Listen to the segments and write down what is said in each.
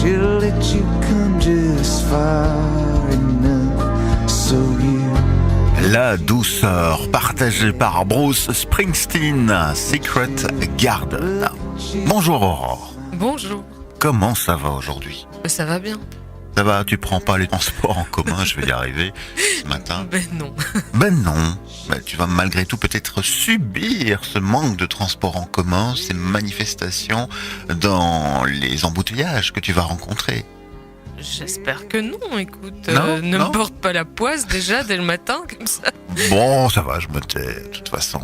she'll let you come just far enough so you. La douceur partagée par Bruce Springsteen, Secret Garden. Bonjour Aurore. Bonjour. Comment ça va aujourd'hui? Ça va bien? Ça va, tu prends pas les transports en commun, je vais y arriver ce matin. Ben non. Ben non, ben, tu vas malgré tout peut-être subir ce manque de transports en commun, ces manifestations dans les embouteillages que tu vas rencontrer. J'espère que non, écoute. Non, ne non. me porte pas la poisse déjà dès le matin, comme ça. Bon, ça va, je me tais, de toute façon.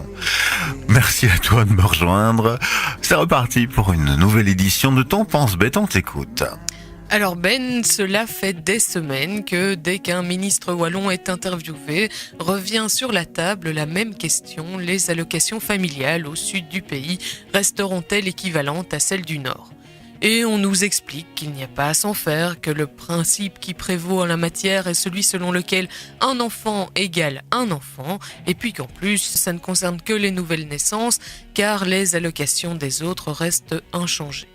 Merci à toi de me rejoindre. C'est reparti pour une nouvelle édition de Ton Pense Bête, on t'écoute. Alors Ben, cela fait des semaines que dès qu'un ministre wallon est interviewé, revient sur la table la même question: les allocations familiales au sud du pays resteront-elles équivalentes à celles du nord? Et on nous explique qu'il n'y a pas à s'en faire, que le principe qui prévaut en la matière est celui selon lequel un enfant égale un enfant, et puis qu'en plus, ça ne concerne que les nouvelles naissances, car les allocations des autres restent inchangées.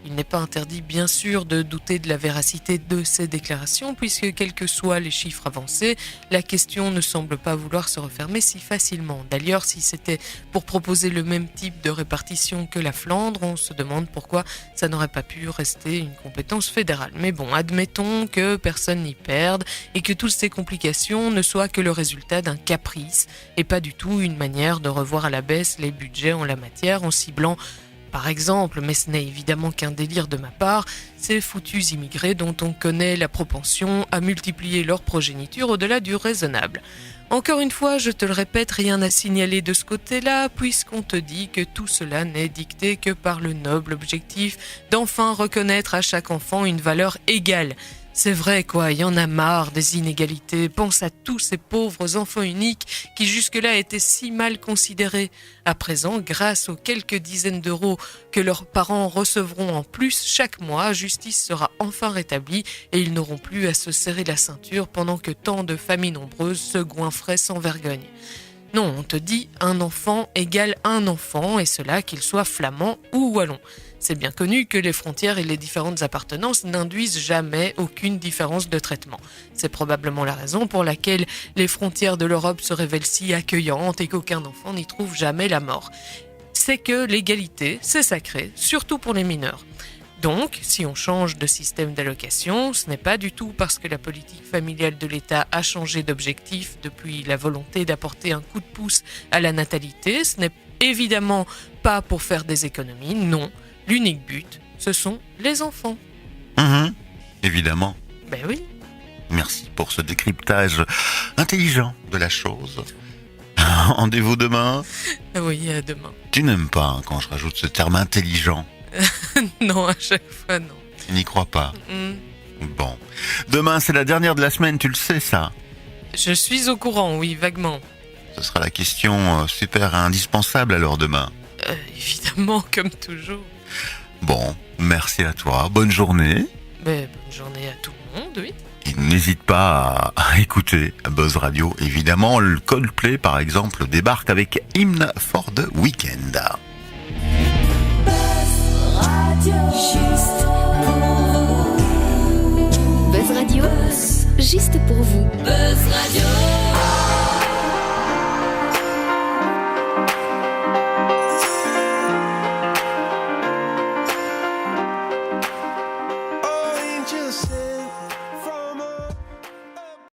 Il n'est pas interdit, bien sûr, de douter de la véracité de ces déclarations, puisque quels que soient les chiffres avancés, la question ne semble pas vouloir se refermer si facilement. D'ailleurs, si c'était pour proposer le même type de répartition que la Flandre, on se demande pourquoi ça n'aurait pas pu rester une compétence fédérale. Mais bon, admettons que personne n'y perde et que toutes ces complications ne soient que le résultat d'un caprice et pas du tout une manière de revoir à la baisse les budgets en la matière en ciblant, par exemple, mais ce n'est évidemment qu'un délire de ma part, ces foutus immigrés dont on connaît la propension à multiplier leur progéniture au-delà du raisonnable. Encore une fois, je te le répète, rien à signaler de ce côté-là, puisqu'on te dit que tout cela n'est dicté que par le noble objectif d'enfin reconnaître à chaque enfant une valeur égale. C'est vrai quoi, il y en a marre des inégalités. Pense à tous ces pauvres enfants uniques qui jusque-là étaient si mal considérés. À présent, grâce aux quelques dizaines d'euros que leurs parents recevront en plus chaque mois, justice sera enfin rétablie et ils n'auront plus à se serrer la ceinture pendant que tant de familles nombreuses se goinfraient sans vergogne. Non, on te dit un enfant égale un enfant, et cela qu'il soit flamand ou wallon. C'est bien connu que les frontières et les différentes appartenances n'induisent jamais aucune différence de traitement. C'est probablement la raison pour laquelle les frontières de l'Europe se révèlent si accueillantes et qu'aucun enfant n'y trouve jamais la mort. C'est que l'égalité, c'est sacré, surtout pour les mineurs. Donc, si on change de système d'allocation, ce n'est pas du tout parce que la politique familiale de l'État a changé d'objectif depuis la volonté d'apporter un coup de pouce à la natalité. Ce n'est évidemment pas pour faire des économies, non. L'unique but, ce sont les enfants. Évidemment. Ben oui. Merci pour ce décryptage intelligent de la chose. Rendez-vous demain. Oui, à demain. Tu n'aimes pas hein, quand je rajoute ce terme intelligent. Non, à chaque fois, non. Tu n'y crois pas. Hmm. Bon. Demain, c'est la dernière de la semaine, tu le sais ça. Je suis au courant, oui, vaguement. Ce sera la question super indispensable alors demain. Évidemment, comme toujours. Bon, merci à toi. Bonne journée. Ben, bonne journée à tout le monde, oui. Et n'hésite pas à écouter Buzz Radio. Évidemment, le Coldplay, par exemple, débarque avec Hymn for the Weekend. Juste pour vous. Buzz Radio, juste pour vous. Buzz Radio. Oh, angel said